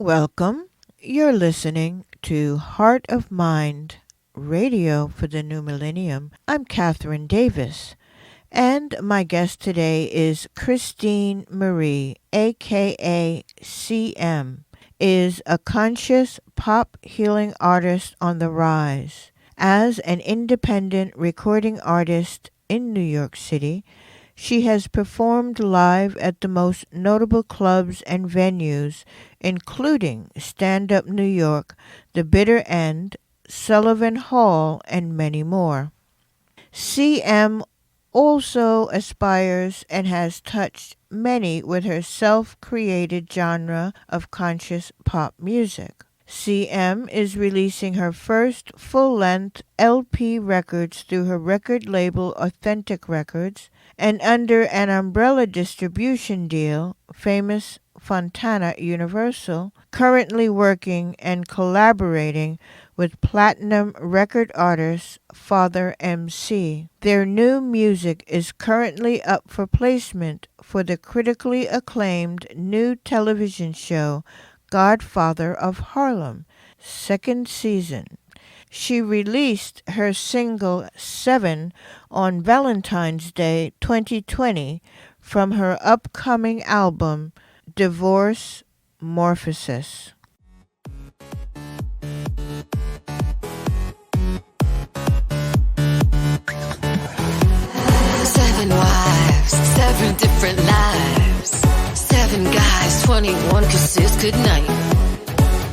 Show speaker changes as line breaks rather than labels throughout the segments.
welcome. You're listening to Heart of Mind Radio for the New Millennium. I'm Kathryn Davis, and my guest today is Christine Marie, aka CM, is a conscious pop healing artist on the rise. As an independent recording artist in New York City, she has performed live at the most notable clubs and venues, including Stand Up New York, The Bitter End, Sullivan Hall, and many more. CM also aspires and has touched many with her self-created genre of conscious pop music. CM is releasing her first full-length LP records through her record label Authentic Records and under an umbrella distribution deal, FAMOUS FONTANA Universal, currently working and collaborating with platinum record artist Father MC. Their new music is currently up for placement for the critically acclaimed new television show Godfather of Harlem, second season. She released her single 7 on Valentine's Day 2020 from her upcoming album DIVORCE MORPHESIS.
Seven wives, 7 different lives. 7 guys, 21 kisses, good night.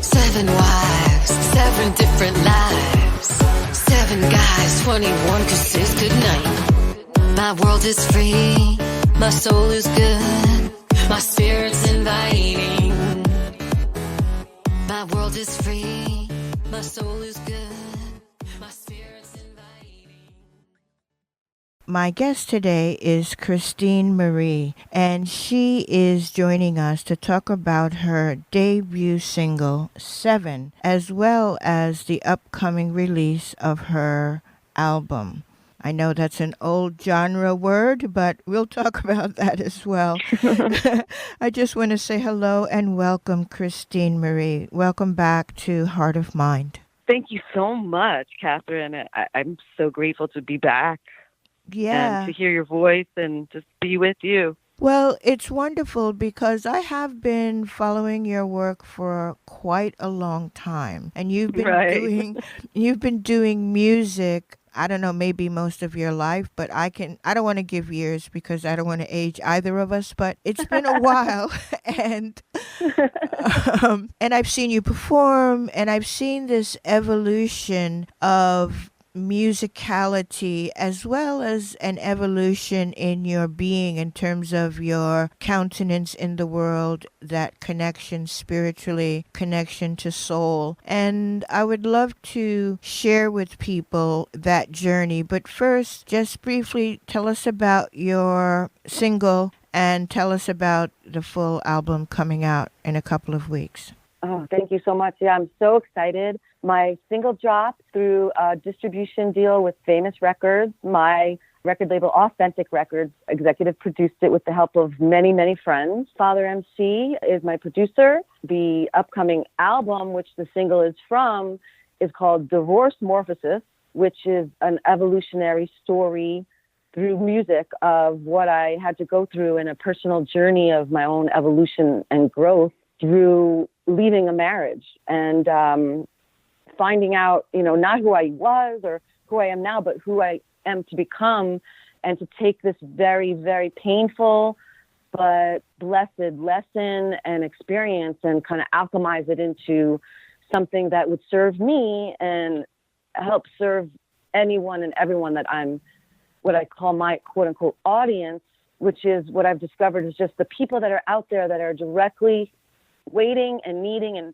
7 wives, 7 different lives. 7 guys, 21 kisses, good night. My world is free, my soul is good, my spirit's inviting. My world is free, my soul is good, my spirit's inviting.
My guest today is Christine Marie, and she is joining us to talk about her debut single, 7, as well as the upcoming release of her album. I know that's an old genre word, but we'll talk about that as well. I just want to say hello and welcome, Christine Marie. Welcome back to Heart of Mind.
Thank you so much, Kathryn. I'm so grateful to be back.
Yeah.
And to hear your voice and just be with you.
Well, it's wonderful because I have been following your work for quite a long time, and you've been doing music. I don't know, maybe most of your life, but I don't want to give years because I don't want to age either of us, but it's been a while. and and I've seen you perform, and I've seen this evolution of musicality as well as an evolution in your being in terms of your countenance in the world, that connection spiritually, connection to soul. And I would love to share with people that journey. But first, just briefly tell us about your single and tell us about the full album coming out in a couple of weeks.
Oh, thank you so much. Yeah, I'm so excited. My single dropped through a distribution deal with Famous Records. My record label, Authentic Records, executive produced it with the help of many, many friends. Father MC is my producer. The upcoming album, which the single is from, is called Divorce Morphesis, which is an evolutionary story through music of what I had to go through in a personal journey of my own evolution and growth through leaving a marriage and finding out, not who I was or who I am now, but who I am to become, and to take this very, very painful but blessed lesson and experience and kind of alchemize it into something that would serve me and help serve anyone and everyone that I'm, what I call my quote unquote audience, which is what I've discovered is just the people that are out there that are directly waiting and needing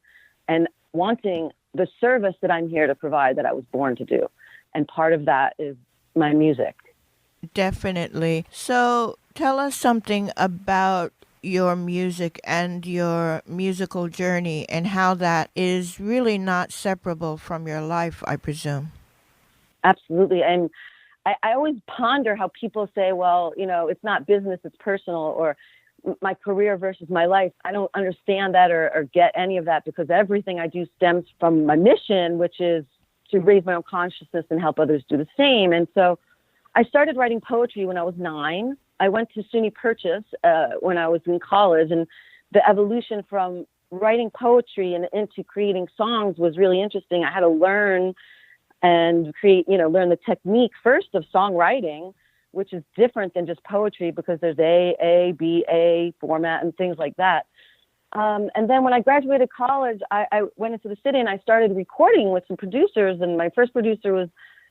and wanting the service that I'm here to provide, that I was born to do. And part of that is my music.
Definitely. So tell us something about your music and your musical journey and how that is really not separable from your life, I presume.
Absolutely. And I always ponder how people say, well, it's not business, it's personal, or my career versus my life. I don't understand that or get any of that, because everything I do stems from my mission, which is to raise my own consciousness and help others do the same. And so I started writing poetry when I was 9. I went to SUNY Purchase when I was in college, and the evolution from writing poetry and into creating songs was really interesting. I had to learn and learn the technique first of songwriting, which is different than just poetry, because there's A, B, A format and things like that. And then when I graduated college, I went into the city and I started recording with some producers. And my first producer was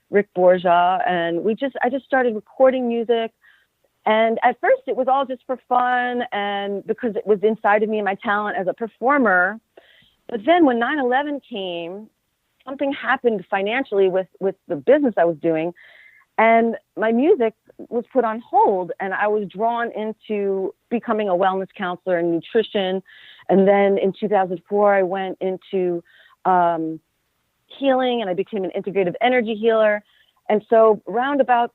Rick Borja. And I just started recording music. And at first it was all just for fun, and because it was inside of me and my talent as a performer. But then when 9/11 came, something happened financially with the business I was doing, and my music was put on hold, and I was drawn into becoming a wellness counselor and nutrition. And then in 2004, I went into healing, and I became an integrative energy healer. And so around about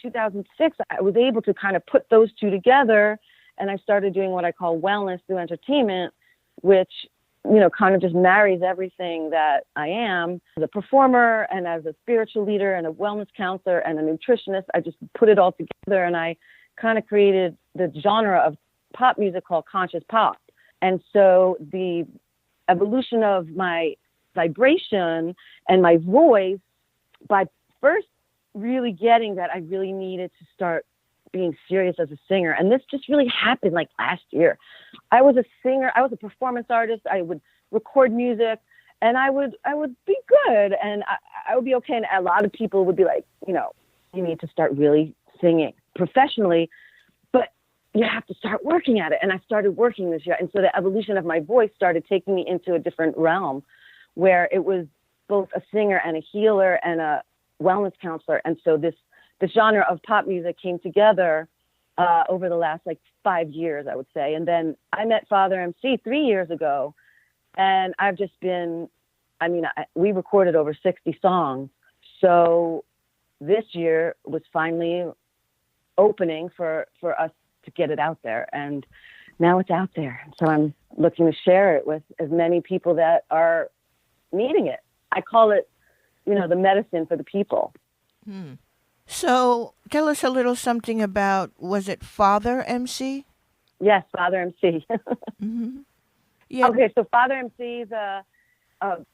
2006, I was able to kind of put those two together, and I started doing what I call wellness through entertainment, which, kind of just marries everything that I am as a performer and as a spiritual leader and a wellness counselor and a nutritionist. I just put it all together, and I kind of created the genre of pop music called conscious pop. And so the evolution of my vibration and my voice, by first really getting that I really needed to start being serious as a singer. And this just really happened like last year. I was a singer, I was a performance artist, I would record music, and I would be good, and I would be okay. And a lot of people would be like, you need to start really singing professionally, but you have to start working at it. And I started working this year. And so the evolution of my voice started taking me into a different realm, where it was both a singer and a healer and a wellness counselor. And so this genre of pop music came together over the last 5 years, I would say. And then I met Father MC 3 years ago, and I've just been, we recorded over 60 songs. So this year was finally opening for us to get it out there. And now it's out there. So I'm looking to share it with as many people that are needing it. I call it, the medicine for the people.
So tell us a little something about, was it Father MC?
Yes, Father MC.
Mm-hmm. Yeah.
Okay, so Father MC is a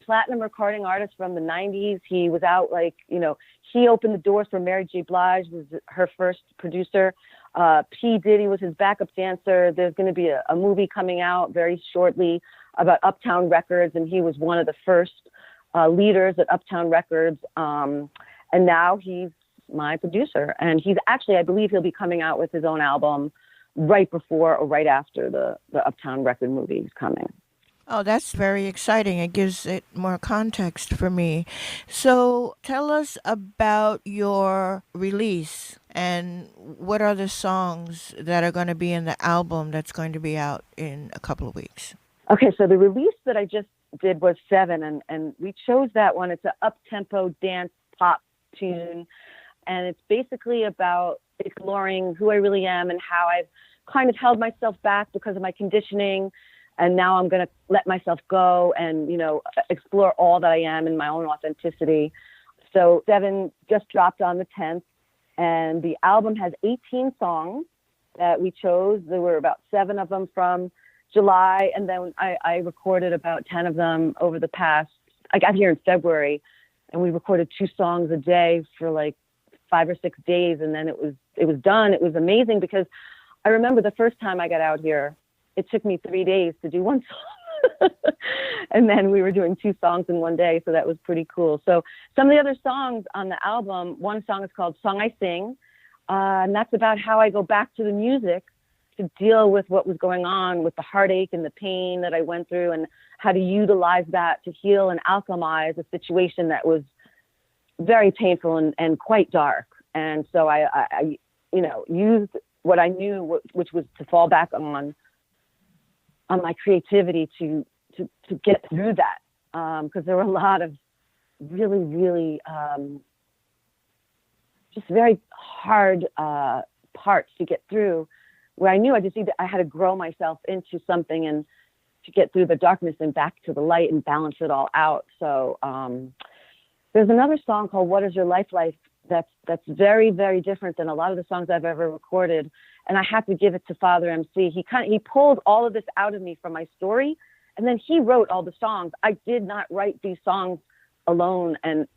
platinum recording artist from the 90s. He was out he opened the doors for Mary J. Blige, was her first producer. P. Diddy was his backup dancer. There's going to be a movie coming out very shortly about Uptown Records, and he was one of the first leaders at Uptown Records. And now he's my producer. And he's actually, I believe he'll be coming out with his own album right before or right after the Uptown Record movie is coming.
Oh, that's very exciting. It gives it more context for me. So tell us about your release, and what are the songs that are going to be in the album that's going to be out in a couple of weeks? Okay,
so the release that I just did was 7, and we chose that one. It's an up-tempo dance pop tune, and it's basically about exploring who I really am and how I've kind of held myself back because of my conditioning, and now I'm going to let myself go and, explore all that I am in my own authenticity. So 7 just dropped on the 10th, and the album has 18 songs that we chose. There were about 7 of them from July, and then I recorded about 10 of them over the past. I got here in February, and we recorded 2 songs a day for 5 or 6 days, and then it was done. It was amazing because I remember the first time I got out here, it took me 3 days to do one song, and then we were doing 2 songs in one day, so that was pretty cool. So some of the other songs on the album, one song is called "Song I Sing," and that's about how I go back to the music to deal with what was going on with the heartache and the pain that I went through, and how to utilize that to heal and alchemize a situation that was very painful and quite dark. And so I used what I knew, which was to fall back on my creativity to get through that. Because there were a lot of really, really just very hard parts to get through where I knew I had to grow myself into something and to get through the darkness and back to the light and balance it all out. So there's another song called What Is Your Life Like that's very, very different than a lot of the songs I've ever recorded. And I have to give it to Father MC. He pulled all of this out of me from my story, and then he wrote all the songs. I did not write these songs alone. And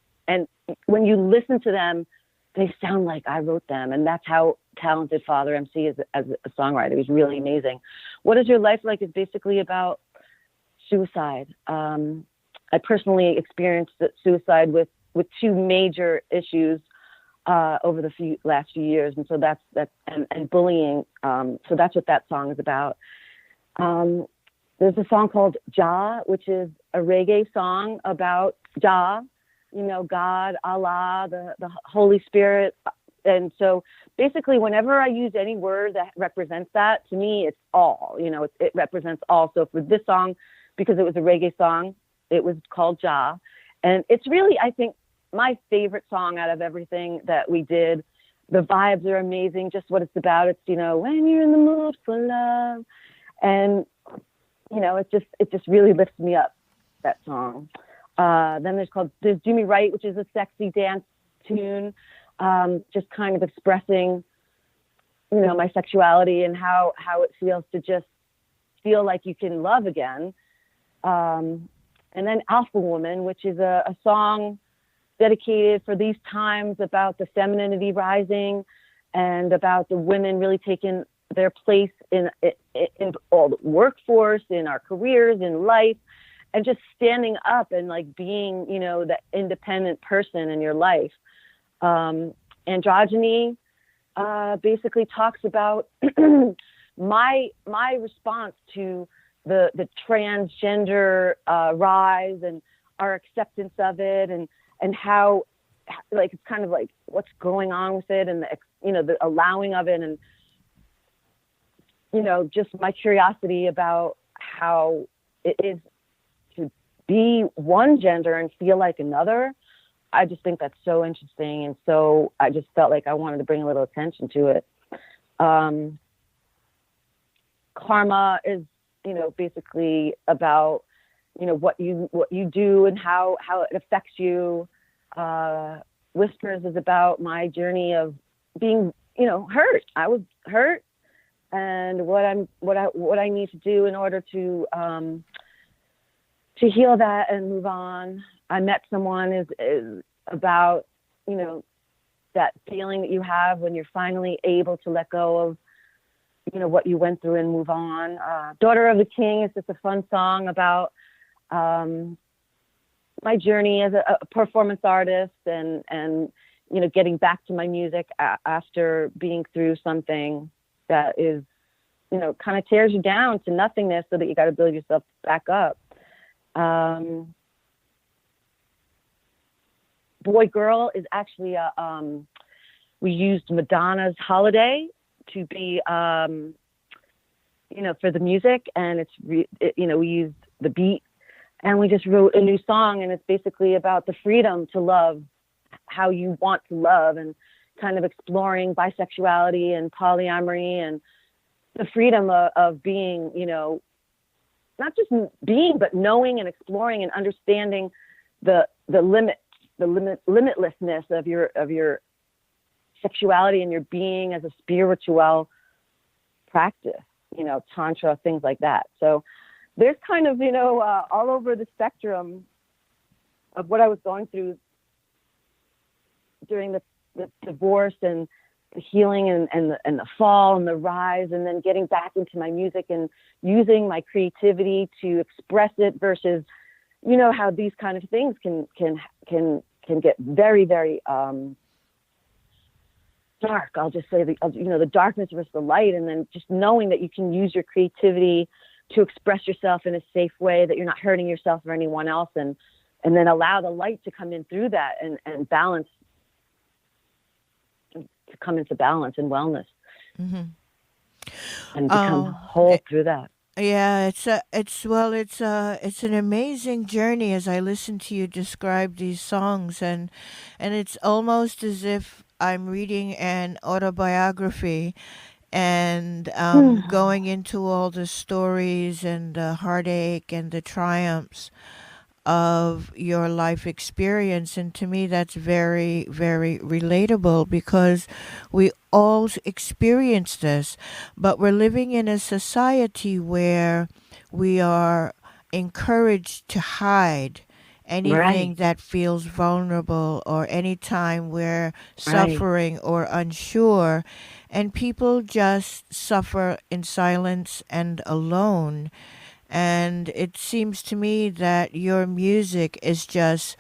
when you listen to them, they sound like I wrote them. And that's how talented Father MC is as a songwriter. He's really amazing. What Is Your Life Like is basically about suicide. I personally experienced suicide with two major issues over the last few years, and so that's and bullying. So that's what that song is about. There's a song called Jah, which is a reggae song about Jah, God, Allah, the Holy Spirit. And so basically, whenever I use any word that represents that, to me, it's all. It represents all. So for this song, because it was a reggae song, it was called Jah, and it's really, I think, my favorite song out of everything that we did. The vibes are amazing, just what it's about. It's, when you're in the mood for love. And, it just really lifts me up, that song. Then there's Do Me Right, which is a sexy dance tune, just kind of expressing, my sexuality and how it feels to just feel like you can love again. And then Alpha Woman, which is a song dedicated for these times about the femininity rising and about the women really taking their place in all the workforce, in our careers, in life, and just standing up and like being, the independent person in your life. Androgyny basically talks about my response to the transgender rise and our acceptance of it, and how, like, it's kind of like what's going on with it, and the allowing of it, and just my curiosity about how it is to be one gender and feel like another. I just think that's so interesting, and so I just felt like I wanted to bring a little attention to it. Karma is, basically about, what you do and how it affects you. Whispers is about my journey of being, hurt. I was hurt, and what I need to do in order to heal that and move on. I Met Someone is about, that feeling that you have when you're finally able to let go of, what you went through and move on. Daughter of the King is just a fun song about my journey as a performance artist and getting back to my music after being through something that is, kind of tears you down to nothingness, so that you got to build yourself back up. Boy Girl is actually we used Madonna's Holiday to be, for the music, and we used the beat, and we just wrote a new song, and it's basically about the freedom to love how you want to love, and kind of exploring bisexuality and polyamory, and the freedom of being, not just being, but knowing and exploring and understanding the limitlessness of your sexuality and your being as a spiritual practice, tantra, things like that. So there's kind of, all over the spectrum of what I was going through during the divorce and the healing and the fall and the rise, and then getting back into my music and using my creativity to express it, versus, how these kind of things can get very, very dark. I'll just say the darkness versus the light, and then just knowing that you can use your creativity to express yourself in a safe way, that you're not hurting yourself or anyone else, and then allow the light to come in through that and balance, to come into balance and wellness, and become whole through that.
Yeah, it's an amazing journey as I listen to you describe these songs, and it's almost as if I'm reading an autobiography, and going into all the stories and the heartache and the triumphs of your life experience. And to me, that's very, very relatable because we all experience this, but we're living in a society where we are encouraged to hide anything
Right,
that feels vulnerable or any time we're
right.
suffering or unsure. And people just suffer in silence and alone. And it seems to me that your music is just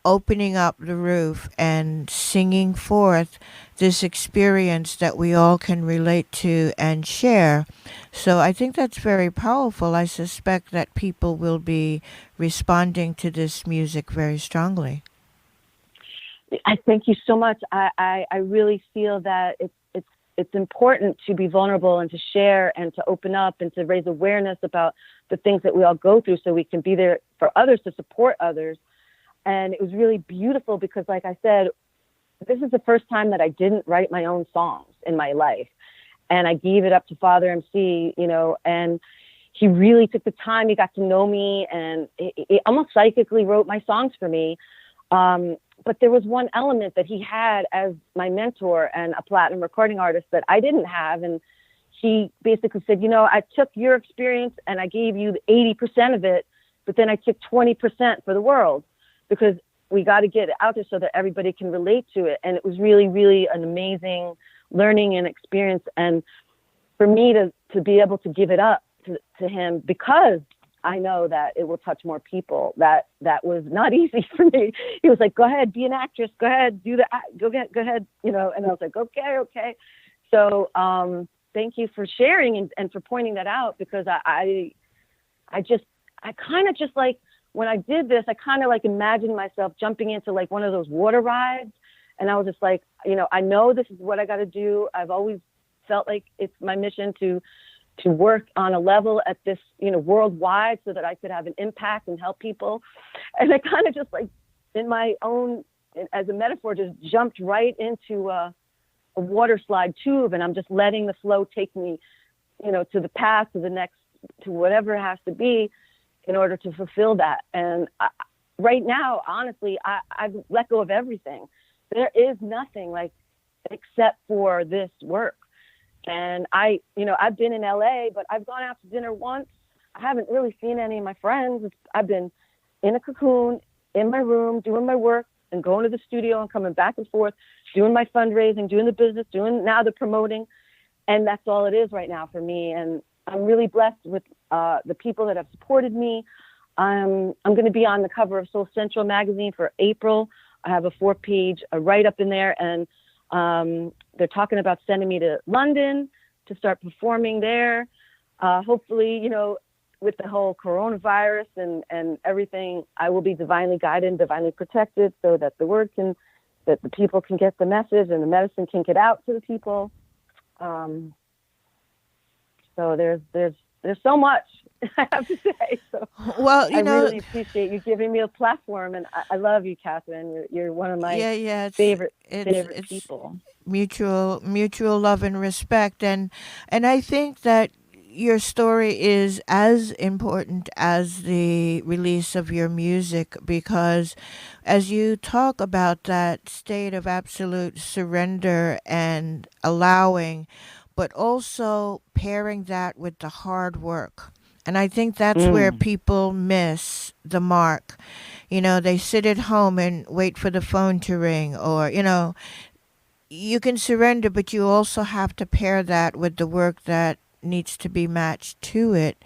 opening up the roof and singing forth this experience that we all can relate to and share. So I think that's very powerful. I suspect that people will be responding to this music very strongly.
I thank you so much. I really feel that it's important to be vulnerable and to share and to open up and to raise awareness about the things that we all go through so we can be there for others, to support others. And it was really beautiful because, like I said, this is the first time that I didn't write my own songs in my life. And I gave it up to Father MC, and he really took the time. He got to know me and he almost psychically wrote my songs for me. But there was one element that he had as my mentor and a platinum recording artist that I didn't have. And he basically said, I took your experience and I gave you 80% of it, but then I took 20% for the world because we got to get it out there so that everybody can relate to it. And it was really, really an amazing learning and experience. And for me to be able to give it up to him because I know that it will touch more people. That was not easy for me. He was like, "Go ahead, be an actress. Go ahead, do that. Go ahead." And I was like, "Okay." So, thank you for sharing and for pointing that out because I kind of just like when I did this, I kind of like imagined myself jumping into like one of those water rides, and I was just like, I know this is what I got to do. I've always felt like it's my mission to work on a level at this, worldwide so that I could have an impact and help people. And I kind of just like in my own, as a metaphor, just jumped right into a water slide tube. And I'm just letting the flow take me, to the path, to the next, to whatever it has to be in order to fulfill that. And right now, honestly, I've let go of everything. There is nothing like except for this work. And I've been in LA, but I've gone out to dinner once. I haven't really seen any of my friends. I've been in a cocoon in my room, doing my work and going to the studio and coming back and forth, doing my fundraising, doing the business, doing now the promoting. And that's all it is right now for me. And I'm really blessed with the people that have supported me. I'm going to be on the cover of Soul Central magazine for April. I have a 4-page write-up in there, and they're talking about sending me to London to start performing there. Hopefully, with the whole coronavirus and everything, I will be divinely guided and divinely protected so that that the people can get the message and the medicine can get out to the people. So there's so much I have to say. So
Well,
I really appreciate you giving me a platform, and I love you, Kathryn. You're one of my favorite
it's
people.
mutual love and respect, and I think that your story is as important as the release of your music because as you talk about that state of absolute surrender and allowing, but also pairing that with the hard work. And I think that's where
Mm.
people miss the mark. They sit at home and wait for the phone to ring, or, you can surrender, but you also have to pair that with the work that needs to be matched to it.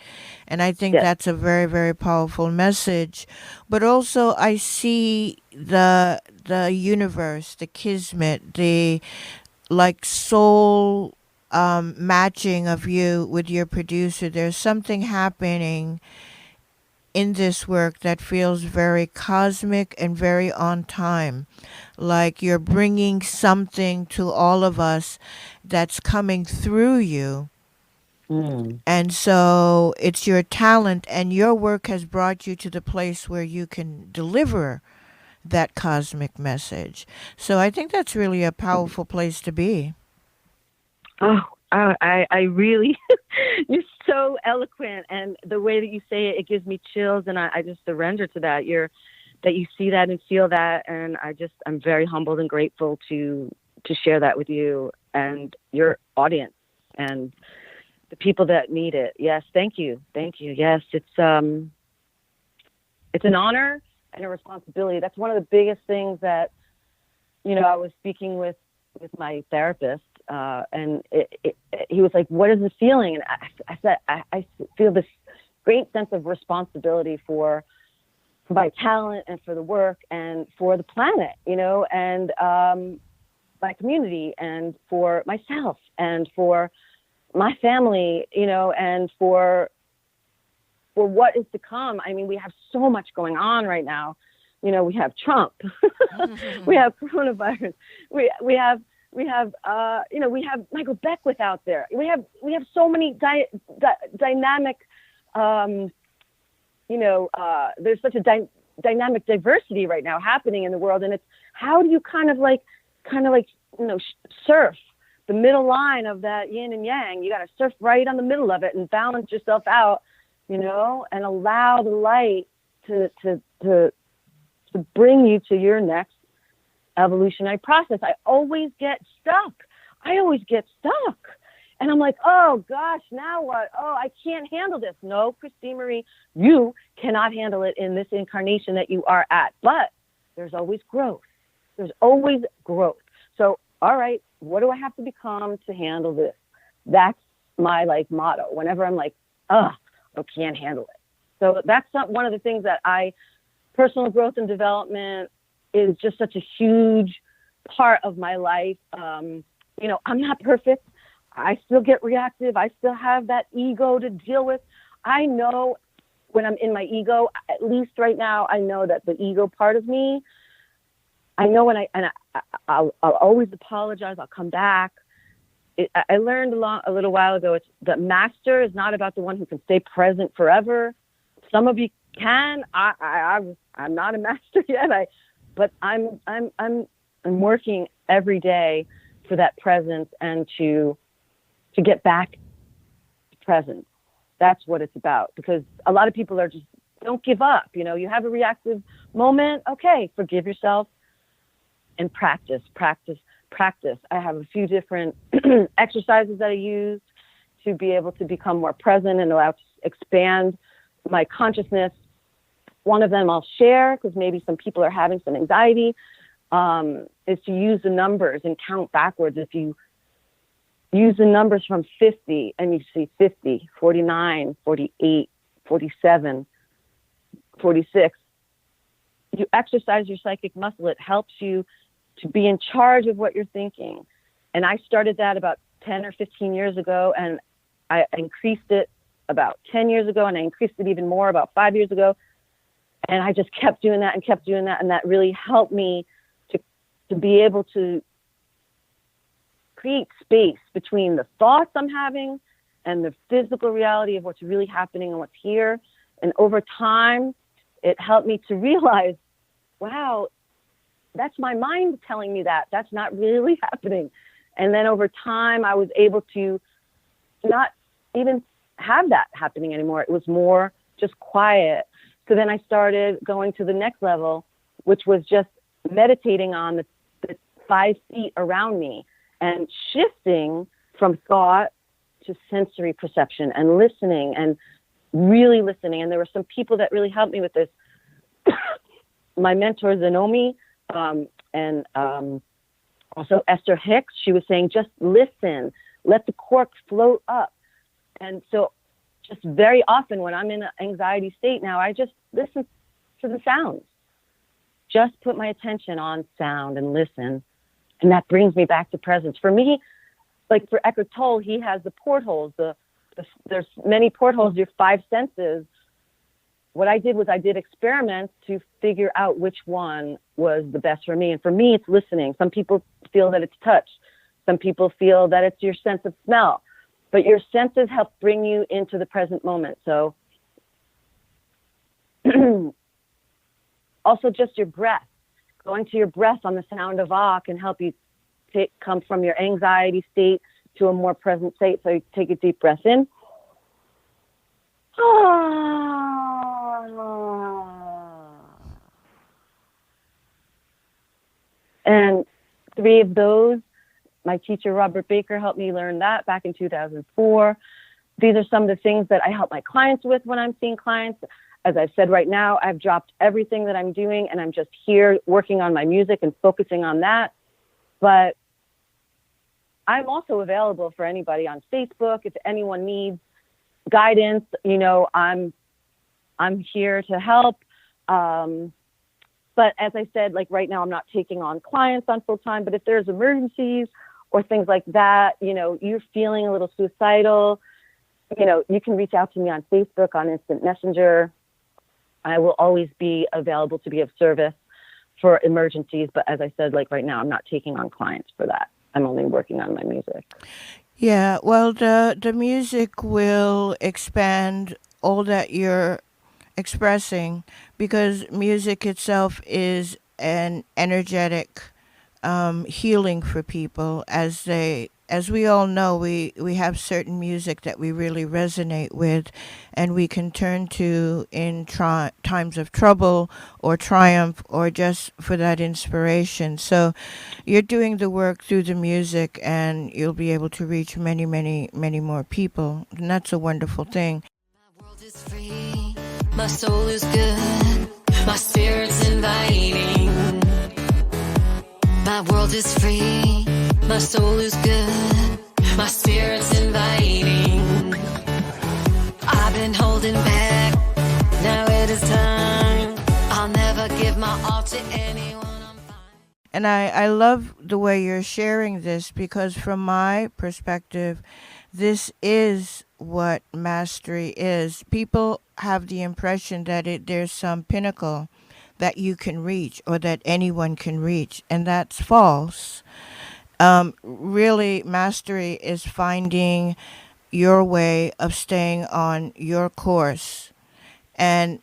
And I think
Yes.
that's a very, very powerful message. But also I see the universe, the kismet, the like soul matching of you with your producer. There's something happening in this work that feels very cosmic and very on time. Like you're bringing something to all of us that's coming through you.
Mm.
And so it's your talent, and your work has brought you to the place where you can deliver that cosmic message. So I think that's really a powerful place to be.
Oh, I really, you're so eloquent, and the way that you say it, it gives me chills, and I just surrender to that. That you see that and feel that, and I'm very humbled and grateful to share that with you and your audience and the people that need it. Yes, thank you. Yes, it's an honor and a responsibility. That's one of the biggest things that, I was speaking with my therapist, and he was like, "What is the feeling?" And I said, I feel this great sense of responsibility for my talent and for the work and for the planet, and my community and for myself and for my family, and for what is to come. I mean, we have so much going on right now. We have Trump, we have coronavirus, we have Michael Beckwith out there. We have so many dynamic, there's such a dynamic diversity right now happening in the world, and it's how do you kind of like surf the middle line of that yin and yang. You got to surf right on the middle of it and balance yourself out, and allow the light to bring you to your next evolutionary process. I always get stuck. And I'm like, oh gosh, now what? Oh, I can't handle this. No, Christine Marie, you cannot handle it in this incarnation that you are at. But there's always growth. So, all right, what do I have to become to handle this? That's my motto. Whenever I'm like, I can't handle it. So that's not one of the things that personal growth and development is just such a huge part of my life. I'm not perfect. I still get reactive. I still have that ego to deal with. I know when I'm in my ego, at least right now, I know that the ego part of me, I know I'll always apologize. I'll come back. I learned a little while ago, the master is not about the one who can stay present forever. Some of you can. I'm not a master yet. But I'm working every day for that presence and to get back to presence. That's what it's about, because a lot of people are just, don't give up. You have a reactive moment. Okay, forgive yourself and practice. I have a few different exercises that I use to be able to become more present and allow to expand my consciousness. One of them I'll share, because maybe some people are having some anxiety, is to use the numbers and count backwards. If you use the numbers from 50 and you see 50, 49, 48, 47, 46, you exercise your psychic muscle. It helps you to be in charge of what you're thinking. And I started that about 10 or 15 years ago, and I increased it about 10 years ago, and I increased it even more about 5 years ago. And I just kept doing that, and that really helped me to be able to create space between the thoughts I'm having and the physical reality of what's really happening and what's here. And over time, it helped me to realize, wow, that's my mind telling me that. That's not really happening. And then over time, I was able to not even have that happening anymore. It was more just quiet. So then I started going to the next level, which was just meditating on the 5 feet around me and shifting from thought to sensory perception and listening and really listening. And there were some people that really helped me with this. My mentor, Zanomi, and also Esther Hicks, she was saying, just listen, let the cork float up. And so just very often when I'm in an anxiety state now, I just listen to the sounds. Just put my attention on sound and listen. And that brings me back to presence. For me, like for Eckhart Tolle, he has the portholes. There's many portholes, your 5 senses. What I did was I did experiments to figure out which one was the best for me. And for me, it's listening. Some people feel that it's touch. Some people feel that it's your sense of smell. But your senses help bring you into the present moment. So also just your breath. Going to your breath on the sound of Ah can help you come from your anxiety state to a more present state. So you take a deep breath in. And 3 of those, my teacher, Robert Baker, helped me learn that back in 2004. These are some of the things that I help my clients with when I'm seeing clients. As I've said right now, I've dropped everything that I'm doing and I'm just here working on my music and focusing on that. But I'm also available for anybody on Facebook. If anyone needs guidance, you know, I'm here to help. But as I said, like right now, I'm not taking on clients on full time. But if there's emergencies or things like that, you know, you're feeling a little suicidal, you know, you can reach out to me on Facebook, on Instant Messenger. I will always be available to be of service for emergencies. But as I said, like right now, I'm not taking on clients for that. I'm only working on my music.
Yeah, well, the music will expand all that you're expressing, because music itself is an energetic healing for people. As we all know, we have certain music that we really resonate with, and we can turn to in times of trouble or triumph, or just for that inspiration. So you're doing the work through the music, and you'll be able to reach many, many, many more people, and that's a wonderful thing.
My world is free, my soul is good, my spirit's inviting. My world is free, my soul is good, my spirit's inviting. I've been holding back, now it is time. I'll never give my all to anyone. I'm fine.
And I love the way you're sharing this, because from my perspective, this is what mastery is. People have the impression that there's some pinnacle that you can reach, or that anyone can reach, and that's false. Really, mastery is finding your way of staying on your course and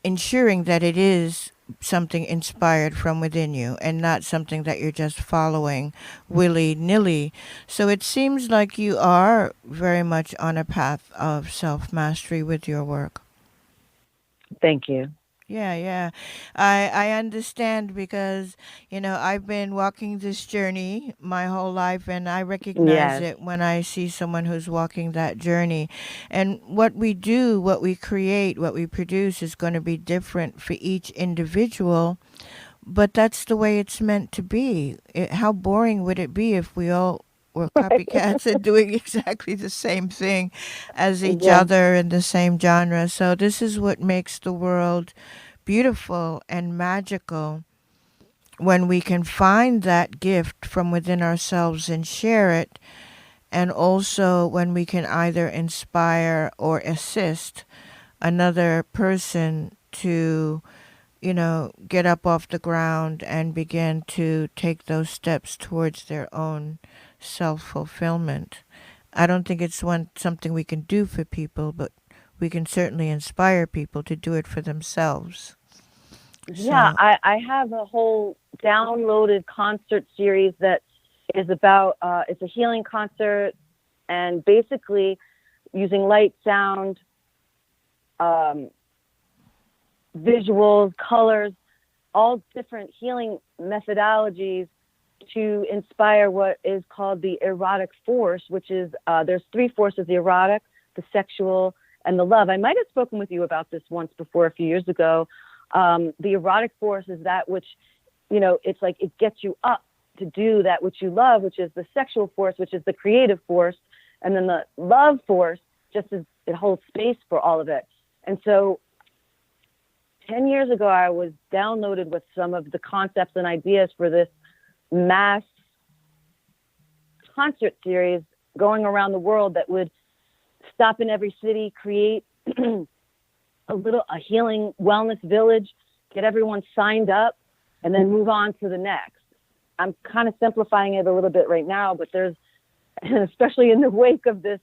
ensuring that it is something inspired from within you, and not something that you're just following willy-nilly. So it seems like you are very much on a path of self-mastery with your work.
Thank you.
Yeah. I understand, because, I've been walking this journey my whole life, and I recognize
Yes.
it when I see someone who's walking that journey. And what we do, what we create, what we produce is going to be different for each individual, but that's the way it's meant to be. How boring would it be if we all were copycats and doing exactly the same thing as each
Yeah.
other in the same genre? So this is what makes the world beautiful and magical, when we can find that gift from within ourselves and share it, and also when we can either inspire or assist another person to get up off the ground and begin to take those steps towards their own self-fulfillment. I don't think it's something we can do for people, but we can certainly inspire people to do it for themselves.
Yeah,
So,
I have a whole downloaded concert series that is about, it's a healing concert, and basically using light, sound, visuals, colors, all different healing methodologies to inspire what is called the erotic force, which is, there's 3 forces: the erotic, the sexual, and the love. I might have spoken with you about this once before, a few years ago. The erotic force is that which, it's like it gets you up to do that which you love, which is the sexual force, which is the creative force. And then the love force just is, it holds space for all of it. And so 10 years ago, I was downloaded with some of the concepts and ideas for this mass concert series going around the world that would stop in every city, create a healing wellness village, get everyone signed up, and then move on to the next. I'm kind of simplifying it a little bit right now, but there's, especially in the wake of this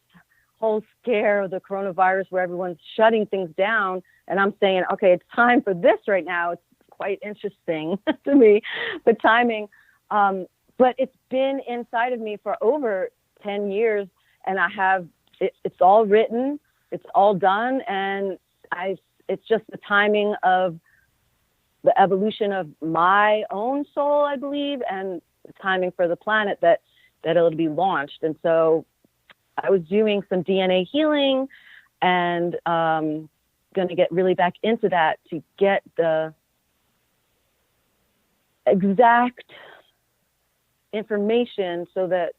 whole scare of the coronavirus where everyone's shutting things down, and I'm saying, okay, it's time for this right now. It's quite interesting to me, the timing. But it's been inside of me for over 10 years, and I have it's all written, it's all done, and it's just the timing of the evolution of my own soul, I believe, and the timing for the planet that it'll be launched. And so I was doing some DNA healing and going to get really back into that to get the exact information so that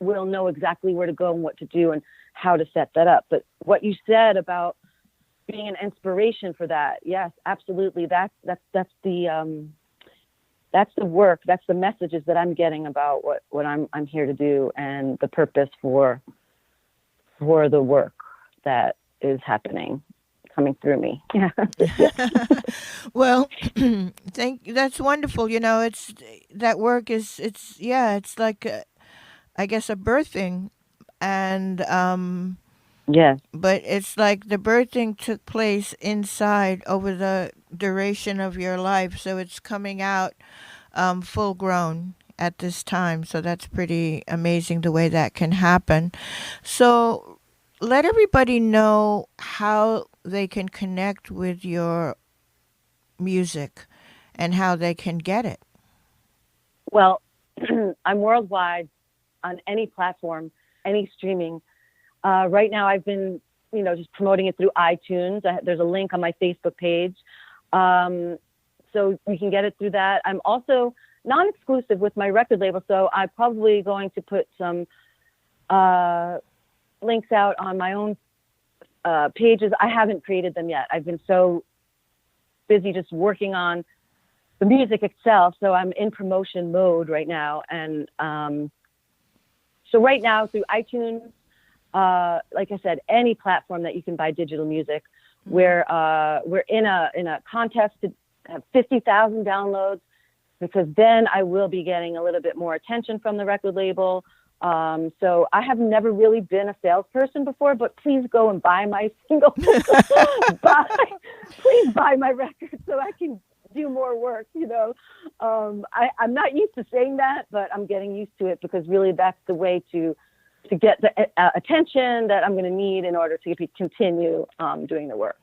we'll know exactly where to go and what to do and how to set that up. But what you said about being an inspiration for that, yes, absolutely. That's the work. That's the messages that I'm getting about what I'm here to do, and the purpose for the work that is happening, coming through me. Yeah.
Well, that's wonderful. It's that work it's like I guess a birthing, and
Yes.
but it's like the birthing took place inside over the duration of your life, so it's coming out full grown at this time. So that's pretty amazing the way that can happen. So let everybody know how they can connect with your music and how they can get it.
Well, I'm worldwide on any platform, any streaming. Right now, I've been, just promoting it through iTunes. There's a link on my Facebook page. So you can get it through that. I'm also non-exclusive with my record label, so I'm probably going to put some links out on my own pages. I haven't created them yet. I've been so busy just working on the music itself, so I'm in promotion mode right now. And so right now through iTunes, like I said, any platform that you can buy digital music, we're in a contest to have 50,000 downloads, because then I will be getting a little bit more attention from the record label. So I have never really been a salesperson before, but please go and buy my single. Please buy my record so I can do more work. I'm not used to saying that, but I'm getting used to it, because really that's the way to get the attention that I'm going to need in order to continue doing the work.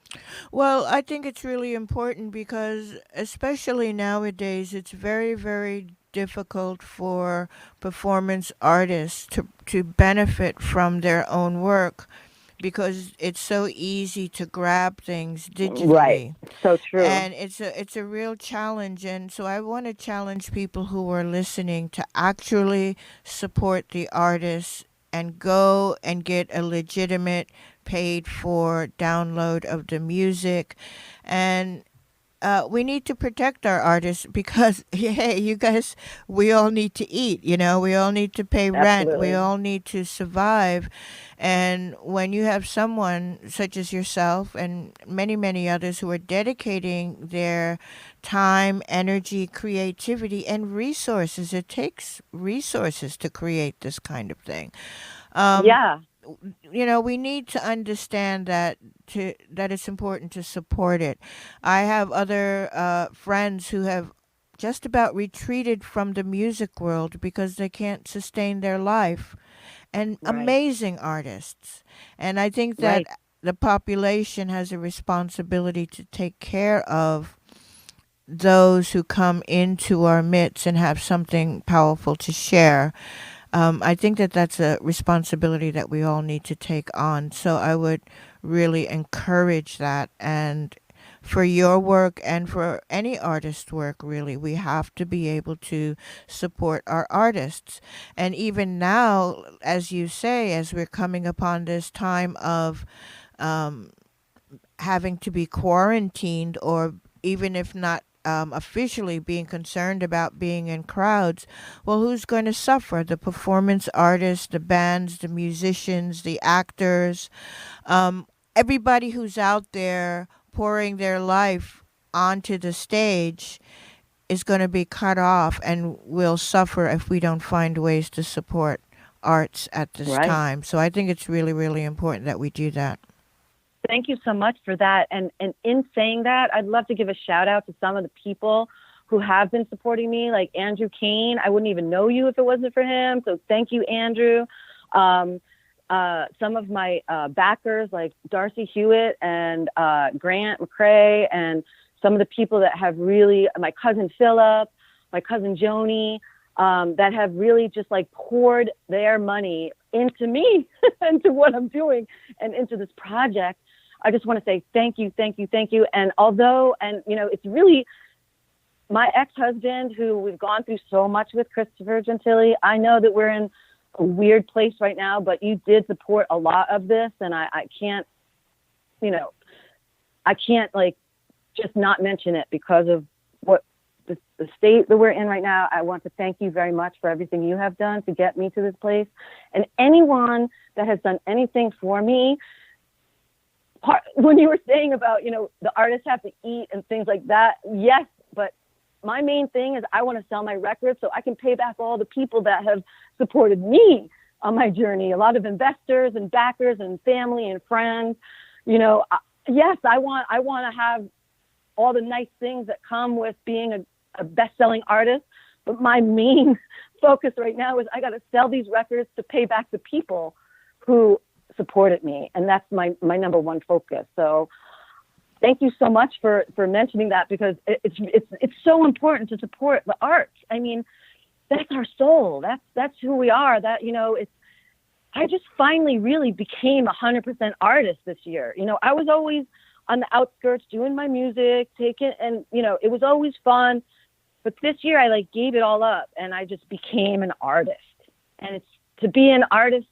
Well, I think it's really important because, especially nowadays, it's very, very difficult for performance artists to benefit from their own work, because it's so easy to grab things digitally.
Right. So true.
And it's a real challenge. And so I want to challenge people who are listening to actually support the artists and go and get a legitimate paid for download of the music. And we need to protect our artists, because, hey, you guys, we all need to eat, we all need to pay rent.
Absolutely.
We all need to survive. And when you have someone such as yourself and many, many others who are dedicating their time, energy, creativity, and resources, it takes resources to create this kind of thing.
Yeah.
We need to understand that it's important to support it. I have other friends who have just about retreated from the music world because they can't sustain their life, and
Right.
amazing artists. And I think that
Right.
the population has a responsibility to take care of those who come into our midst and have something powerful to share. I think that that's a responsibility that we all need to take on. So I would really encourage that. And for your work and for any artist's work, really, we have to be able to support our artists. And even now, as you say, as we're coming upon this time of having to be quarantined, or even if not officially being concerned about being in crowds, well, who's going to suffer? The performance artists, the bands, the musicians, the actors, everybody who's out there pouring their life onto the stage is going to be cut off and will suffer if we don't find ways to support arts at this
Right.
time. So I think it's really, really important that we do that.
Thank you so much for that. And in saying that, I'd love to give a shout out to some of the people who have been supporting me, like Andrew Cohen. I wouldn't even know you if it wasn't for him. So thank you, Andrew. Some of my backers, like Darcy Hewitt and Grant McCrae, and some of the people that have really, my cousin Philip, my cousin Joni, that have really just like poured their money into me, into what I'm doing, and into this project. I just want to say thank you, thank you, thank you. And it's really my ex-husband, who we've gone through so much with, Christopher Gentili. I know that we're in a weird place right now, but you did support a lot of this, and I can't like just not mention it because of what the state that we're in right now. I want to thank you very much for everything you have done to get me to this place, and anyone that has done anything for me. When you were saying about, the artists have to eat and things like that, yes, but my main thing is I want to sell my records so I can pay back all the people that have supported me on my journey. A lot of investors and backers and family and friends. Yes, I want to have all the nice things that come with being a best-selling artist, but my main focus right now is I got to sell these records to pay back the people who supported me, and that's my number one focus. So thank you so much for mentioning that, because it's so important to support the arts. I mean, that's our soul. That's who we are. I just finally really became 100% artist this year. I was always on the outskirts doing my music, and it was always fun. But this year I gave it all up, and I just became an artist. And to be an artist,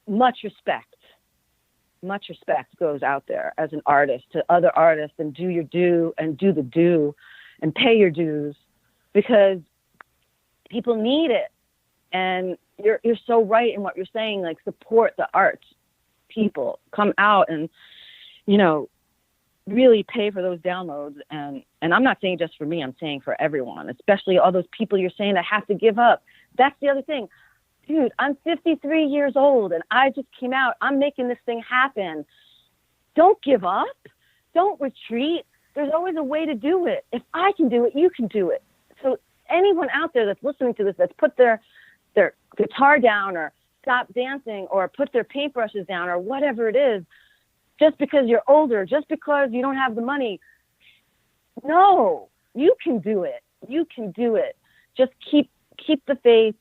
much respect goes out there as an artist to other artists, and do your due and do the due and pay your dues, because people need it. And you're so right in what you're saying, support the arts. People come out and, really pay for those downloads. And I'm not saying just for me, I'm saying for everyone, especially all those people you're saying that have to give up. That's the other thing. Dude, I'm 53 years old and I just came out. I'm making this thing happen. Don't give up. Don't retreat. There's always a way to do it. If I can do it, you can do it. So anyone out there that's listening to this, that's put their guitar down or stopped dancing or put their paintbrushes down or whatever it is, just because you're older, just because you don't have the money. No, you can do it. You can do it. Just keep the faith.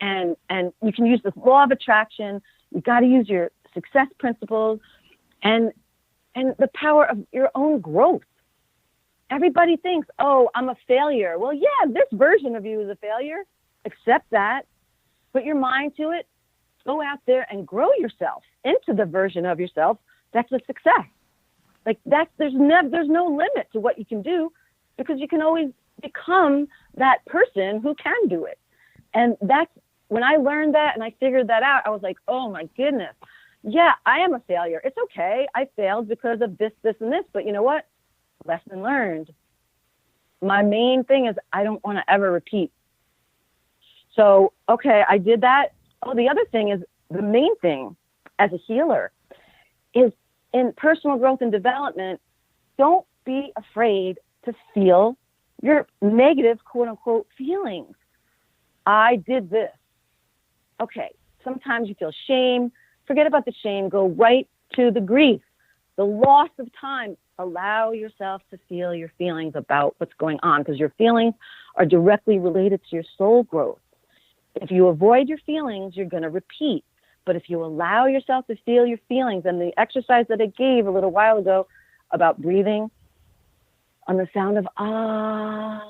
And you can use the law of attraction. You got to use your success principles and the power of your own growth. Everybody thinks, oh, I'm a failure. Well, yeah, this version of you is a failure. Accept that. Put your mind to it. Go out there and grow yourself into the version of yourself that's a success. There's no limit to what you can do, because you can always become that person who can do it. And that's when I learned that and I figured that out, I was like, oh my goodness. Yeah, I am a failure. It's okay. I failed because of this, this, and this. But you know what? Lesson learned. My main thing is I don't want to ever repeat. So, okay, I did that. Oh, the other thing is, the main thing as a healer is in personal growth and development, don't be afraid to feel your negative, quote unquote, feelings. I did this. Okay, sometimes you feel shame. Forget about the shame. Go right to the grief, the loss of time. Allow yourself to feel your feelings about what's going on, because your feelings are directly related to your soul growth. If you avoid your feelings, you're going to repeat. But if you allow yourself to feel your feelings, and the exercise that I gave a little while ago about breathing on the sound of ah,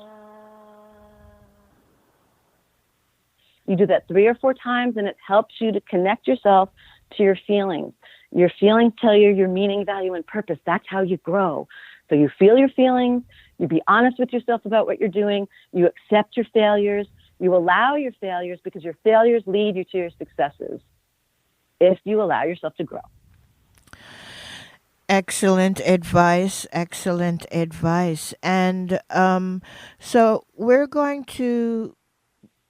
you do that 3 or 4 times, and it helps you to connect yourself to your feelings. Your feelings tell you your meaning, value, and purpose. That's how you grow. So you feel your feelings, you be honest with yourself about what you're doing, you accept your failures, you allow your failures, because your failures lead you to your successes if you allow yourself to grow.
Excellent advice. Excellent advice. And so we're going to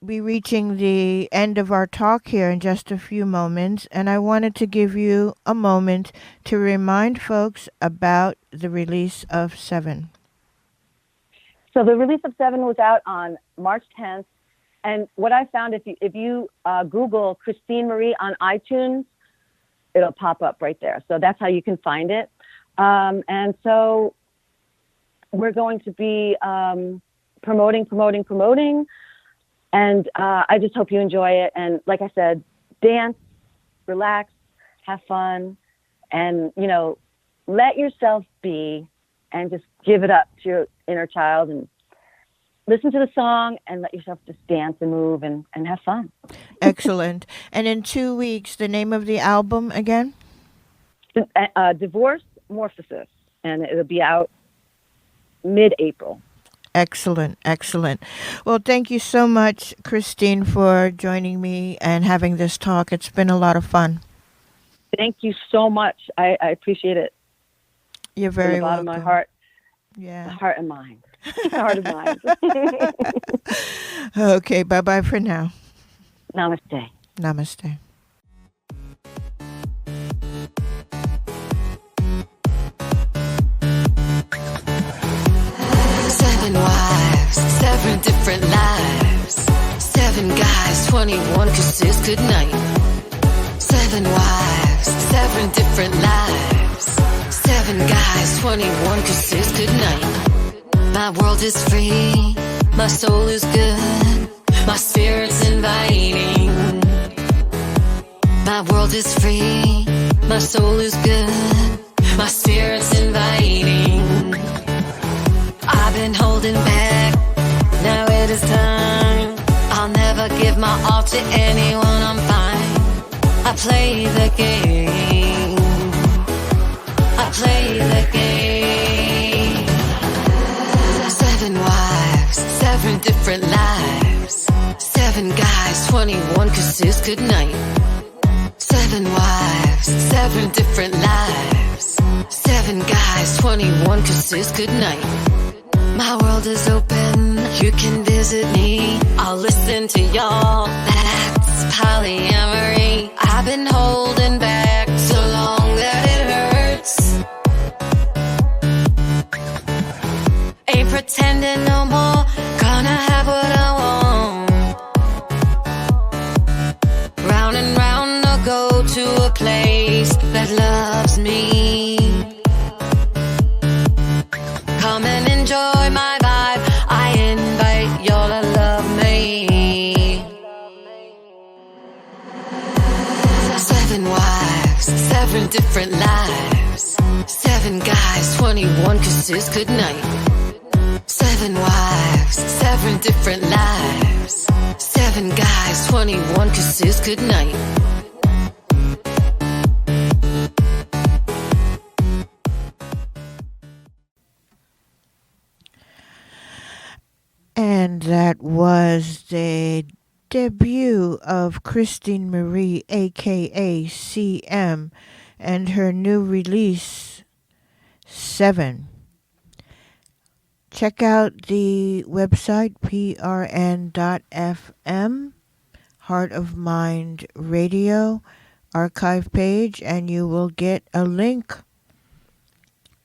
be reaching the end of our talk here in just a few moments, and I wanted to give you a moment to remind folks about the release of 7.
So the release of 7 was out on March 10th, And what I found, if you Google Christine Marie on iTunes, it'll pop up right there. So that's how you can find it. And so we're going to be promoting. And I just hope you enjoy it. And like I said, dance, relax, have fun, and, you know, let yourself be and just give it up to your inner child and listen to the song and let yourself just dance and move and have fun.
Excellent. And in 2 weeks, the name of the album again?
Divorce Morphesis. And it'll be out mid-April.
Excellent. Well, thank you so much, Christine, for joining me and having this talk. It's been a lot of fun.
Thank you so much. I appreciate it.
You're very
welcome. From the bottom of my heart.
Yeah.
Heart and mind. Heart and mind.
Okay, bye-bye for now.
Namaste.
Namaste.
Seven wives, 7 different lives. 7 guys, 21 kisses goodnight. 7 wives, 7 different lives. 7 guys, 21 kisses goodnight. My world is free, my soul is good, my spirit's inviting. My world is free, my soul is good, my spirit's inviting. I've been holding back, now it is time. I'll never give my all to anyone, I'm fine. I play the game, I play the game. 7 wives, 7 different lives. 7 guys, 21 kisses goodnight. 7 wives, 7 different lives. 7 guys, 21 kisses goodnight. My world is open, you can visit me. I'll listen to y'all, that's polyamory. I've been holding back so long that it hurts. Ain't pretending no more, gonna have what I want. Round and round, I'll go to a place that loves me. Come and enjoy my vibe, I invite y'all to love me. 7 wives, 7 different lives. 7 guys, 21 kisses goodnight. 7 wives, 7 different lives. 7 guys, 21 kisses goodnight.
And that was the debut of Christine Marie, a.k.a. CM, and her new release, 7. Check out the website, prn.fm, Heart of Mind Radio archive page, and you will get a link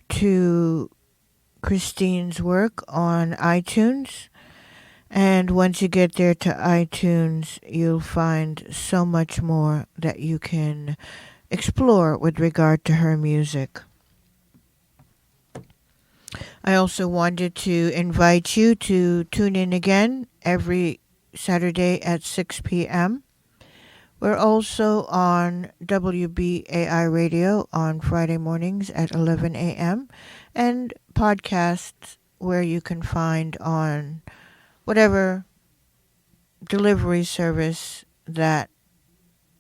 to Christine's work on iTunes. And once you get there to iTunes, you'll find so much more that you can explore with regard to her music. I also wanted to invite you to tune in again every Saturday at 6 p.m. We're also on WBAI Radio on Friday mornings at 11 a.m. and podcasts where you can find on whatever delivery service that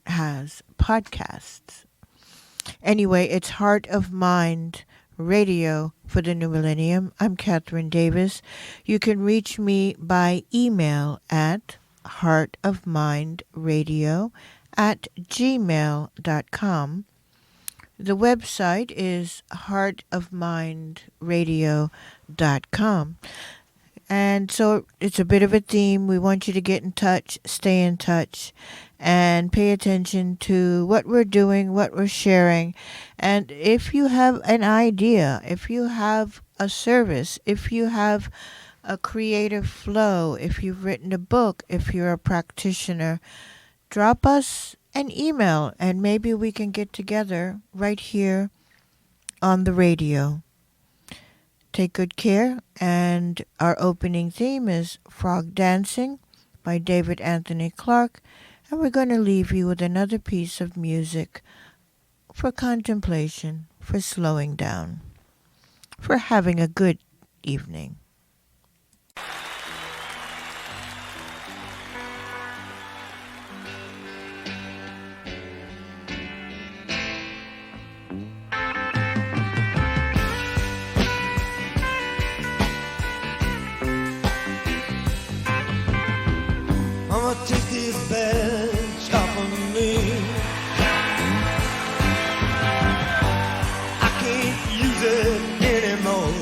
has podcasts. Anyway, it's Heart of Mind Radio for the New Millennium. I'm Kathryn Davis. You can reach me by email at heartofmindradio@gmail.com. The website is heartofmindradio.com. And so it's a bit of a theme. We want you to get in touch, stay in touch, and pay attention to what we're doing, what we're sharing. And if you have an idea, if you have a service, if you have a creative flow, if you've written a book, if you're a practitioner, drop us an email and maybe we can get together right here on the radio. Take good care, and our opening theme is Frog Dancing by David Anthony Clark, and we're going to leave you with another piece of music for contemplation, for slowing down, for having a good evening.
I'ma take this badge off of me. I can't use it anymore.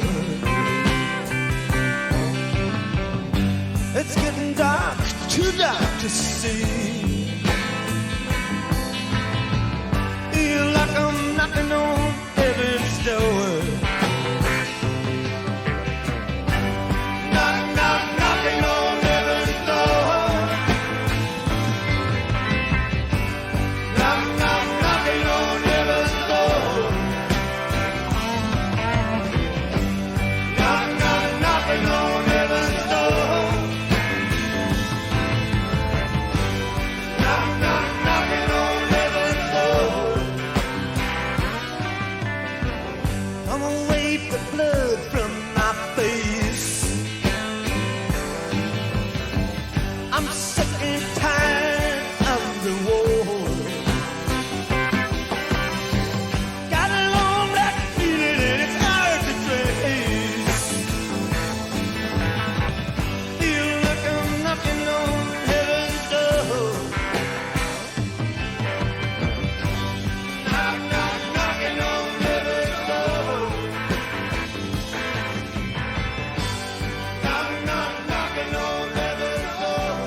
It's getting dark, too dark to see. Feel like I'm knocking on heaven's door. Knock, knock, knocking on heaven's door. Knock, knock, knocking on heaven's door. Knock, knock, knocking on heaven's door. Knock, knock, knocking on heaven's door. I'm gonna wipe the blood from my face. I'm sick and tired of the war. Got a long black feeling and it's hard to trace. Feel like I'm knocking on heaven's door. Knock, knock, knocking on heaven's door. Knock, knock, knocking on heaven's door.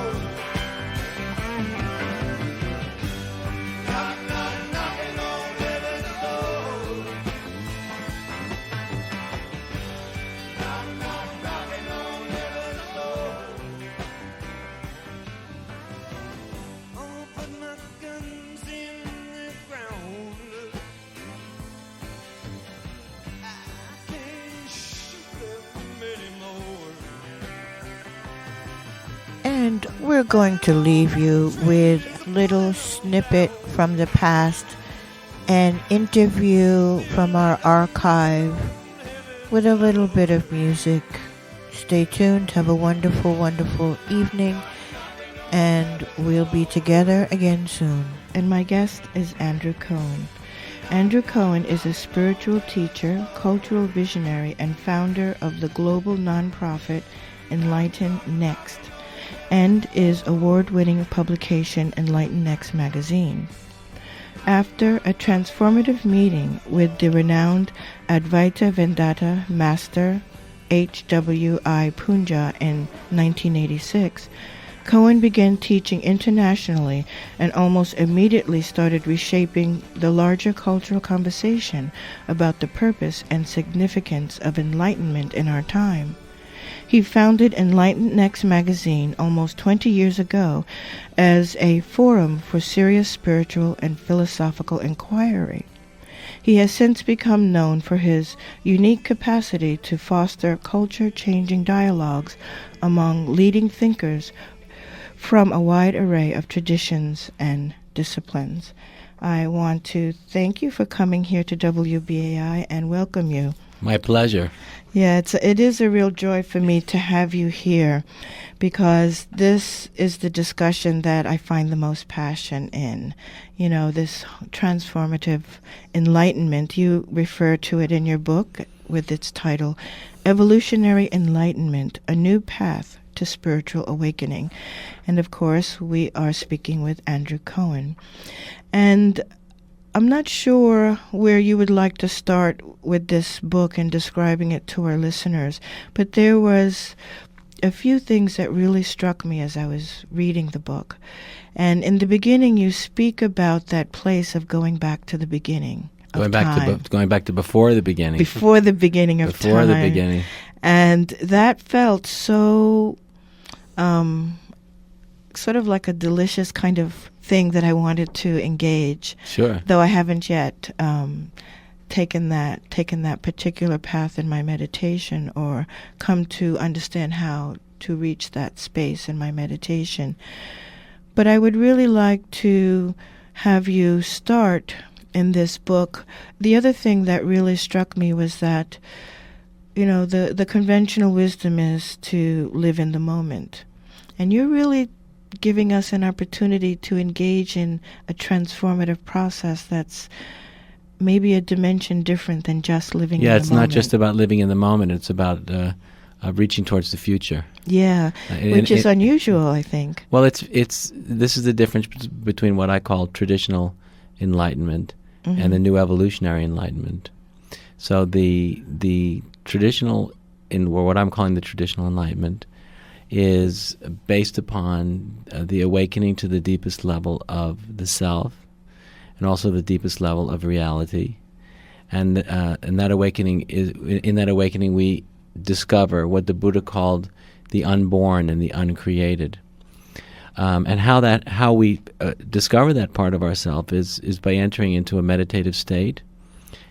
Knock, knock, knocking on heaven's door. Knock, knock, knocking on heaven's door. I'm gonna put my guns in the ground. I can't shoot them anymore.
And we're going to leave you with a little snippet from the past, an interview from our archive with a little bit of music. Stay tuned. Have a wonderful, wonderful evening, and we'll be together again soon. And my guest is Andrew Cohen. Andrew Cohen is a spiritual teacher, cultural visionary, and founder of the global nonprofit Enlighten Next, and is award-winning publication Enlighten Next magazine. After a transformative meeting with the renowned Advaita Vedanta master H.W.I. Punja in 1986, Cohen began teaching internationally and almost immediately started reshaping the larger cultural conversation about the purpose and significance of enlightenment in our time. He founded Enlighten Next magazine almost 20 years ago as a forum for serious spiritual and philosophical inquiry. He has since become known for his unique capacity to foster culture-changing dialogues among leading thinkers from a wide array of traditions and disciplines. I want to thank you for coming here to WBAI and welcome you.
My pleasure.
Yeah, it is a real joy for me to have you here because this is the discussion that I find the most passion in. You know, this transformative enlightenment. You refer to it in your book with its title, Revolutionary Enlightenment, A New Path to Spiritual Awakening. And of course, we are speaking with Andrew Cohen. And I'm not sure where you would like to start with this book and describing it to our listeners, but there was a few things that really struck me as I was reading the book. And in the beginning, you speak about that place of going back to the beginning of time.
Going back to before the beginning.
Before the beginning of time.
Before the beginning.
And that felt so sort of like a delicious kind of thing that I wanted to engage.
Sure.
Though I haven't yet taken that particular path in my meditation or come to understand how to reach that space in my meditation. But I would really like to have you start in this book. The other thing that really struck me was that, the conventional wisdom is to live in the moment. And you're really giving us an opportunity to engage in a transformative process that's maybe a dimension different than just living in the moment.
Yeah, it's not just about living in the moment. It's about reaching towards the future.
Yeah, which is unusual, I think.
Well, this is the difference between what I call traditional enlightenment and the new evolutionary enlightenment. So the traditional, or what I'm calling the traditional enlightenment, is based upon the awakening to the deepest level of the self, and also the deepest level of reality, and that awakening in that awakening we discover what the Buddha called the unborn and the uncreated, and how we discover that part of ourself is by entering into a meditative state,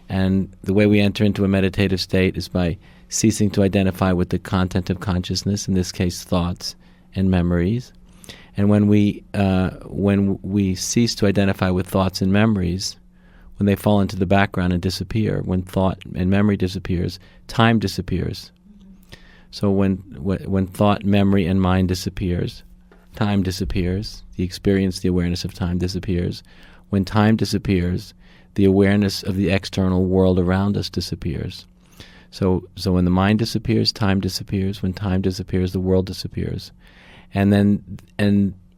and the way we enter into a meditative state is by ceasing to identify with the content of consciousness, in this case thoughts and memories. And when we cease to identify with thoughts and memories, when they fall into the background and disappear, when thought and memory disappears, time disappears. So when thought, memory, and mind disappears, time disappears. The experience, the awareness of time disappears. When time disappears, the awareness of the external world around us disappears. So when the mind disappears, time disappears. When time disappears, the world disappears. And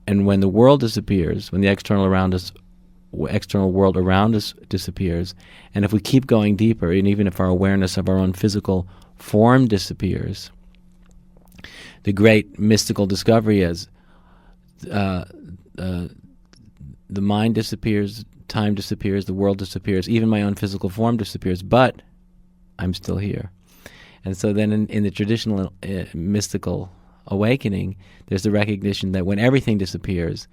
when the world disappears, when the external world around us disappears, and if we keep going deeper, and even if our awareness of our own physical form disappears, the great mystical discovery is the mind disappears, time disappears, the world disappears, even my own physical form disappears, but I'm still here. And so then in the traditional mystical awakening, there's the recognition that when everything disappears,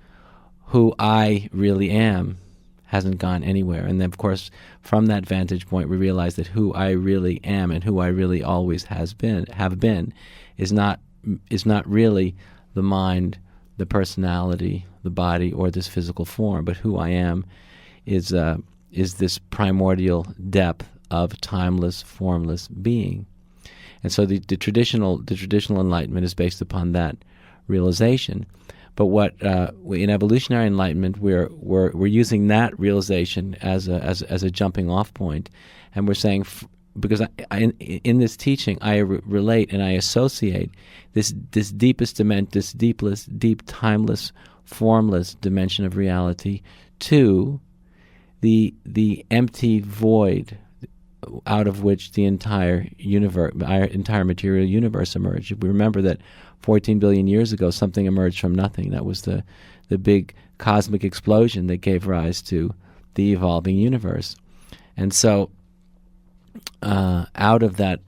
who I really am hasn't gone anywhere. And then, of course, from that vantage point, we realize that who I really am and who I really always have been, is not really the mind, the personality, the body, or this physical form, but who I am is this primordial depth of timeless, formless being. And so the traditional enlightenment is based upon that realization. But what in evolutionary enlightenment we're using that realization as a jumping off point, and we're saying because in this teaching I relate and I associate this deepest dimension, this deep timeless, formless dimension of reality to the empty void out of which the entire universe, our entire material universe emerged. We remember that 14 billion years ago, something emerged from nothing. That was the big cosmic explosion that gave rise to the evolving universe. And so, out of that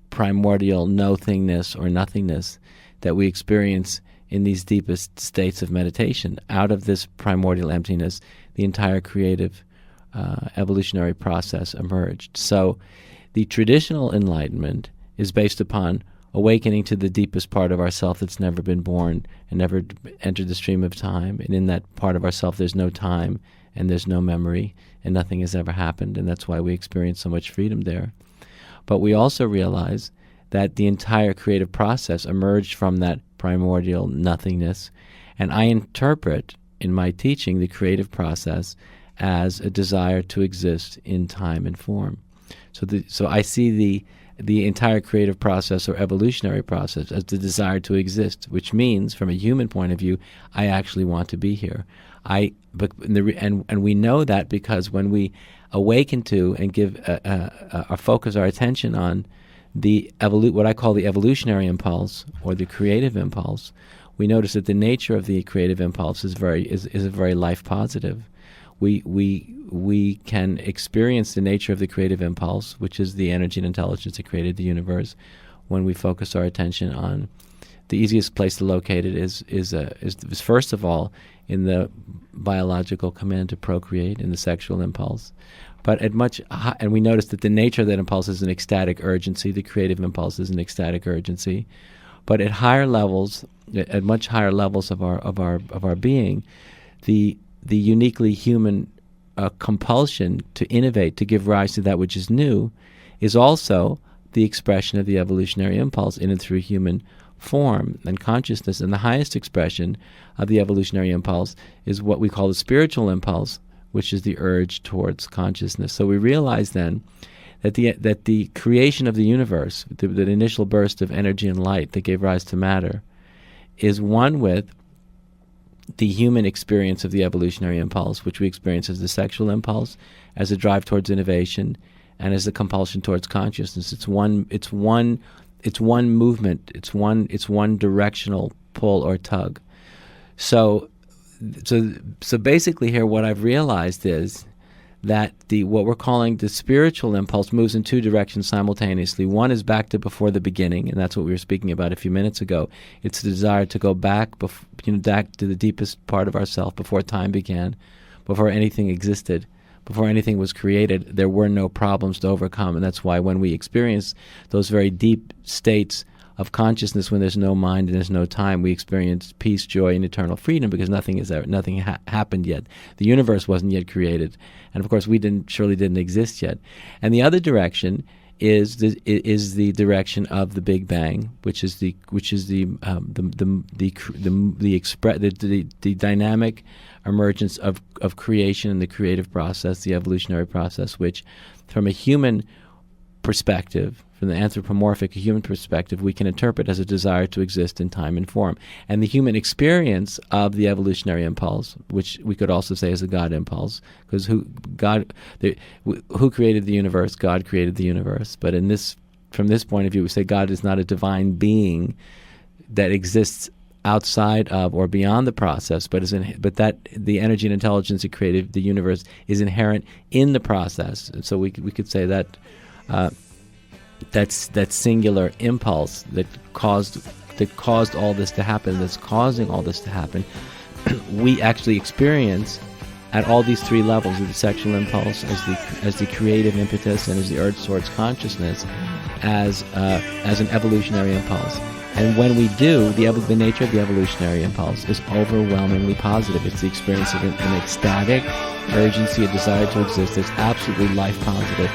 primordial no-thingness or nothingness that we experience in these deepest states of meditation, out of this primordial emptiness, the entire creative evolutionary process emerged. So the traditional enlightenment is based upon awakening to the deepest part of ourself that's never been born and never entered the stream of time. And in that part of ourself there's no time and there's no memory and nothing has ever happened, and that's why we experience so much freedom there. But we also realize that the entire creative process emerged from that primordial nothingness, and I interpret in my teaching the creative process as a desire to exist in time and form. So I see the entire creative process or evolutionary process as the desire to exist, which means, from a human point of view, I actually want to be here. And we know that because when we awaken to and give our focus, our attention on what I call the evolutionary impulse or the creative impulse, we notice that the nature of the creative impulse is a very life positive. We can experience the nature of the creative impulse, which is the energy and intelligence that created the universe. when we focus our attention on. The easiest place to locate it is first of all in the biological command to procreate, in the sexual impulse. But and we notice that the nature of that impulse is an ecstatic urgency. The creative impulse is an ecstatic urgency. But at higher levels, at much higher levels of our being, the uniquely human compulsion to innovate, to give rise to that which is new, is also the expression of the evolutionary impulse in and through human form and consciousness. And the highest expression of the evolutionary impulse is what we call the spiritual impulse, which is the urge towards consciousness. So we realize then that the creation of the universe, the initial burst of energy and light that gave rise to matter, is one with the human experience of the evolutionary impulse, which we experience as the sexual impulse, as a drive towards innovation, and as a compulsion towards consciousness. It's one movement. It's one directional pull or tug. So basically here, what I've realized is that what we're calling the spiritual impulse moves in two directions simultaneously. One is back to before the beginning, and that's what we were speaking about a few minutes ago. It's the desire to go back to the deepest part of ourself, before time began, before anything existed, before anything was created. There were no problems to overcome, and that's why when we experience those very deep states of consciousness, when there's no mind and there's no time, we experience peace, joy, and eternal freedom, because nothing happened yet. The universe wasn't yet created, and of course we surely didn't exist yet. And the other direction is the direction of the Big Bang, which is the dynamic emergence of creation and the creative process, the evolutionary process, which, from a human perspective, from the anthropomorphic human perspective, we can interpret as a desire to exist in time and form. And the human experience of the evolutionary impulse, which we could also say is a God impulse, because who created the universe? God created the universe. But from this point of view, we say God is not a divine being that exists outside of or beyond the process, but that the energy and intelligence that created the universe is inherent in the process. And so we could say that that's that singular impulse that caused all this to happen, that's causing all this to happen, we actually experience at all these three levels of the sexual impulse, as the creative impetus, and as the urge towards consciousness, as an evolutionary impulse. And when we do, the nature of the evolutionary impulse is overwhelmingly positive. It's the experience of an ecstatic urgency, a desire to exist that's absolutely life positive.